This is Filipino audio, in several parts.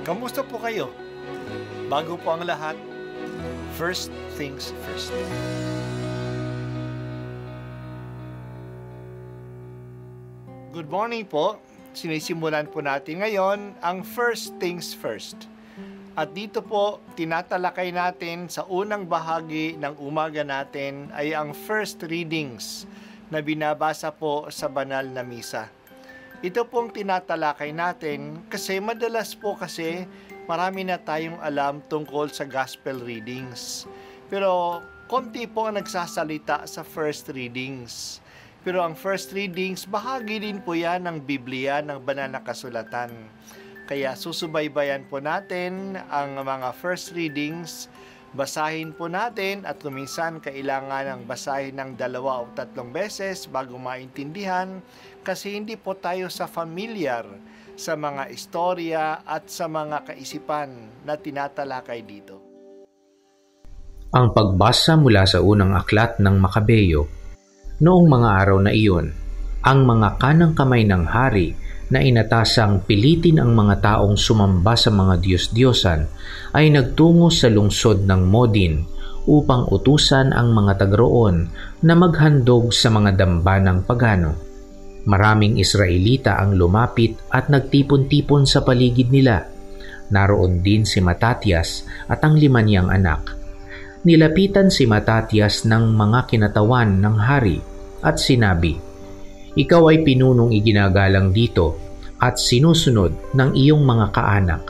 Kamusta po kayo? Bago po ang lahat, first things first. Good morning po. Sinisimulan po natin ngayon ang first things first. At dito po, tinatalakay natin sa unang bahagi ng umaga natin ay ang first readings na binabasa po sa banal na misa. Ito pong tinatalakay natin kasi madalas po marami na tayong alam tungkol sa gospel readings. Pero konti po ang nagsasalita sa first readings. Pero ang first readings, bahagi din po yan ng Biblia, ng banal na kasulatan. Kaya susubaybayan po natin ang mga first readings. Basahin po natin at kuminsan kailangan ng basahin ng 2 o 3 beses bago maintindihan kasi hindi po tayo familiar sa mga istorya at sa mga kaisipan na tinatalakay dito. Ang pagbasa mula sa unang aklat ng Makabeyo. Noong mga araw na iyon, ang mga kanang kamay ng hari na inatasang pilitin ang mga taong sumamba sa mga Diyos-Diyosan ay nagtungo sa lungsod ng Modin upang utusan ang mga taga-roon na maghandog sa mga dambanang pagano. Maraming Israelita ang lumapit at nagtipon-tipon sa paligid nila. Naroon din si Matatias at ang 5 niyang anak. Nilapitan si Matatias ng mga kinatawan ng hari at sinabi, "Ikaw ay pinunong iginagalang dito at sinusunod ng iyong mga kaanak.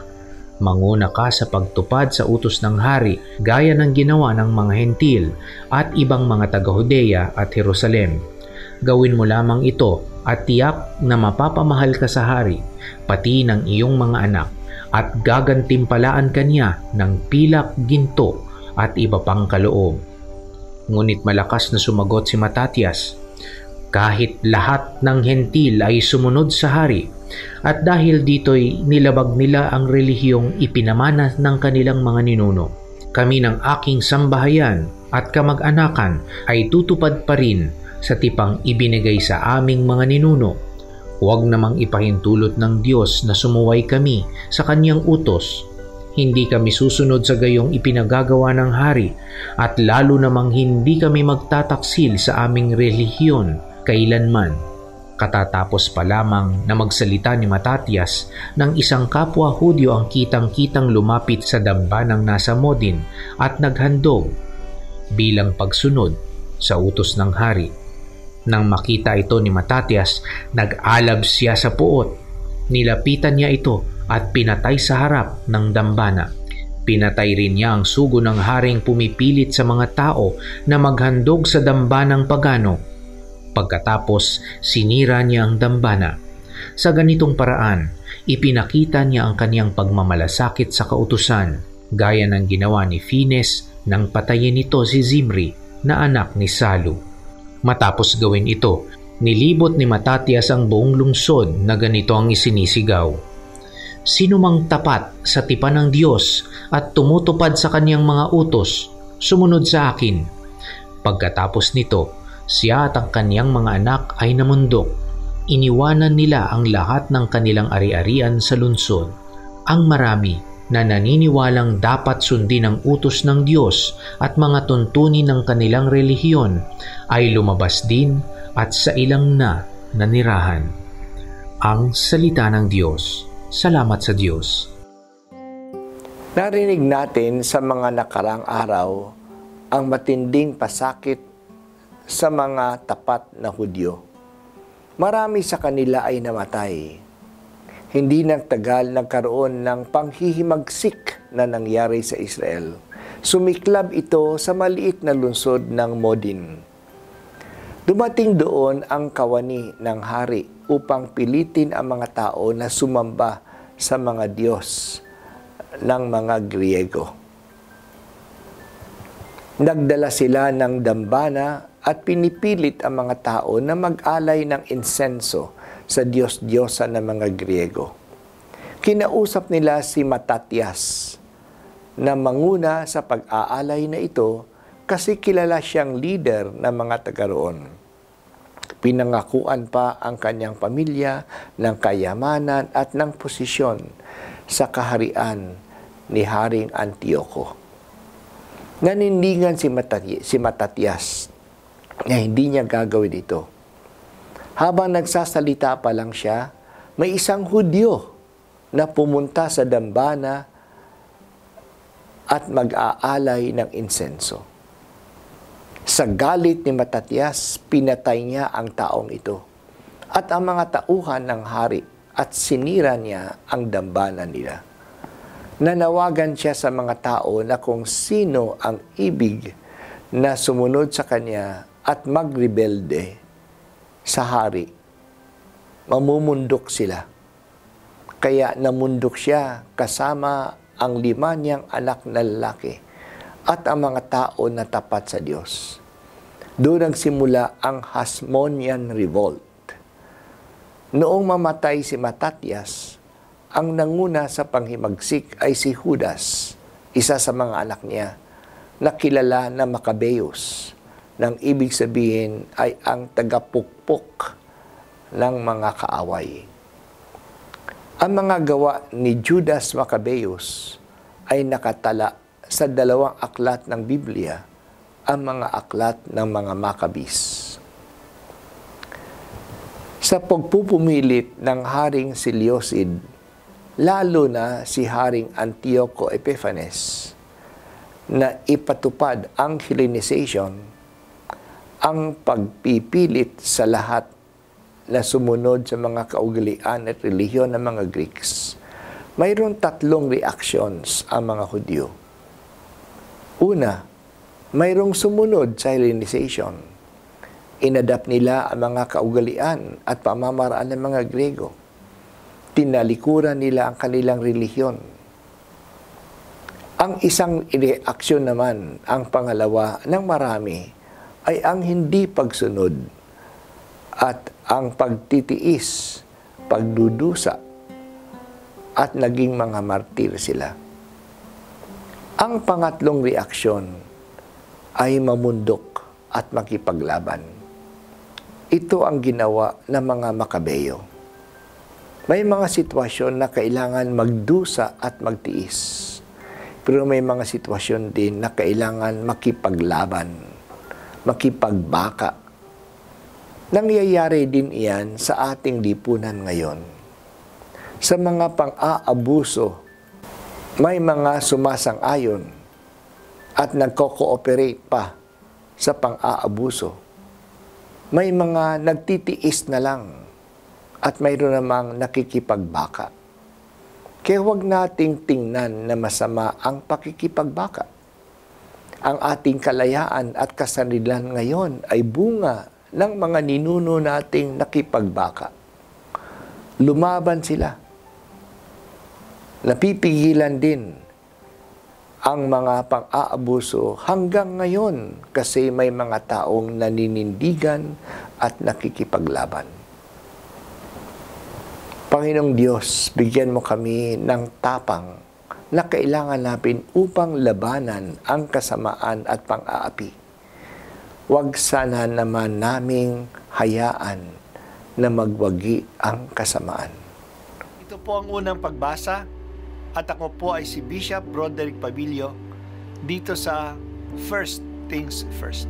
Manguna ka sa pagtupad sa utos ng hari gaya ng ginawa ng mga Hentil at ibang mga taga-Hudeya at Jerusalem. Gawin mo lamang ito at tiyak na mapapamahal ka sa hari, pati ng iyong mga anak, at gagantimpalaan kanya ng pilak, ginto at iba pang kaloob." Ngunit malakas na sumagot si Matatias, "Kahit lahat ng Hentil ay sumunod sa hari, at dahil dito'y nilabag nila ang relihiyong ipinamana ng kanilang mga ninuno, kami ng aking sambahayan at kamag-anakan ay tutupad pa rin sa tipang ibinigay sa aming mga ninuno. Huwag namang ipahintulot ng Diyos na sumuway kami sa kanyang utos. Hindi kami susunod sa gayong ipinagagawa ng hari at lalo namang hindi kami magtataksil sa aming relihiyon kailanman." Katatapos pa lamang na magsalita ni Matatias ng isang kapwa Hudyo ang kitang-kitang lumapit sa dambanang nasa Modin at naghandog bilang pagsunod sa utos ng hari. Nang makita ito ni Matatias, nag-alab siya sa puot. Nilapitan niya ito at pinatay sa harap ng dambana. Pinatay rin niya ang sugo ng haring pumipilit sa mga tao na maghandog sa dambanang pagano. Pagkatapos, sinira niya ang dambana. Sa ganitong paraan, ipinakita niya ang kaniyang pagmamalasakit sa kautusan, gaya ng ginawa ni Fines nang patayin nito si Zimri na anak ni Salu. Matapos gawin ito, nilibot ni Matatias ang buong lungsod na ganito ang isinisigaw, "Sino mang tapat sa tipan ng Diyos at tumutupad sa kaniyang mga utos, sumunod sa akin." Pagkatapos nito, siya at ang kaniyang mga anak ay namundok. Iniwanan nila ang lahat ng kanilang ari-arian sa lungsod. Ang marami na naniniwalang dapat sundin ang utos ng Diyos at mga tuntunin ng kanilang relihiyon ay lumabas din at sa ilang na nanirahan. Ang salita ng Diyos. Salamat sa Diyos. Narinig natin sa mga nakarang araw ang matinding pasakit sa mga tapat na Hudyo. Marami sa kanila ay namatay. Hindi nagtagal nagkaroon ng panghihimagsik na nangyari sa Israel. Sumiklab ito sa maliit na lungsod ng Modin. Dumating doon ang kawani ng hari upang pilitin ang mga tao na sumamba sa mga Diyos ng mga Griego. Nagdala sila ng dambana at pinipilit ang mga tao na mag-alay ng insenso sa Diyos-Diyosan ng mga Griego. Kinausap nila si Matatias na manguna sa pag-aalay na ito kasi kilala siyang leader ng mga taga-roon. Pinangakuan pa ang kanyang pamilya ng kayamanan at ng posisyon sa kaharian ni Haring Antioco. Nanindigan si Matatias na hindi niya gagawin ito. Habang nagsasalita pa lang siya, may isang Hudyo na pumunta sa dambana at mag-aalay ng insenso. Sa galit ni Matatias, pinatay niya ang taong ito at ang mga tauhan ng hari at sinira niya ang dambana nila. Nanawagan siya sa mga tao na kung sino ang ibig na sumunod sa kanya at magrebelde sa hari, mamumundok sila. Kaya namundok siya kasama ang 5 niyang anak na lalaki at ang mga tao na tapat sa Diyos. Doon nagsimula ang Hasmonean Revolt. Noong mamatay si Matatias, ang nanguna sa panghimagsik ay si Judas, isa sa mga anak niya, na kilala na Maccabeus, nang ibig sabihin ay ang tagapukpok ng mga kaaway. Ang mga gawa ni Judas Maccabeus ay nakatala sa 2 aklat ng Biblia, ang mga aklat ng mga Maccabis. Sa pagpupumilit ng Haring Seleucid, lalo na si Haring Antioco Epiphanes, na ipatupad ang Hellenization, ang pagpipilit sa lahat na sumunod sa mga kaugalian at relihiyon ng mga Greeks, mayroon 3 reactions ang mga Hudyo. Una, mayroong sumunod sa Hellenization. Inadapt nila ang mga kaugalian at pamamaraan ng mga Grego. Tinalikuran nila ang kanilang relihiyon. Ang isang reaksyon naman, ang pangalawa ng marami, ay ang hindi pagsunod at ang pagtitiis, pagdudusa, at naging mga martir sila. Ang pangatlong reaksyon ay mamundok at makipaglaban. Ito ang ginawa ng mga Makabeyo. May mga sitwasyon na kailangan magdusa at magtiis. Pero may mga sitwasyon din na kailangan makipaglaban, makipagbaka. Nangyayari din iyan sa ating lipunan ngayon. Sa mga pang-aabuso, may mga sumasang-ayon at nagko-cooperate pa sa pang-aabuso. May mga nagtitiis na lang at mayroon namang nakikipagbaka. Kaya huwag nating tingnan na masama ang pakikipagbaka. Ang ating kalayaan at kasanlilan ngayon ay bunga ng mga ninuno nating nakipagbaka. Lumaban sila. Napipigilan din ang mga pang-aabuso hanggang ngayon kasi may mga taong naninindigan at nakikipaglaban. Panginoong Diyos, bigyan mo kami ng tapang na kailangan natin upang labanan ang kasamaan at pang-aapi. Huwag sana naman naming hayaan na magwagi ang kasamaan. Ito po ang unang pagbasa at ako po ay si Bishop Broderick Pabilio dito sa First Things First.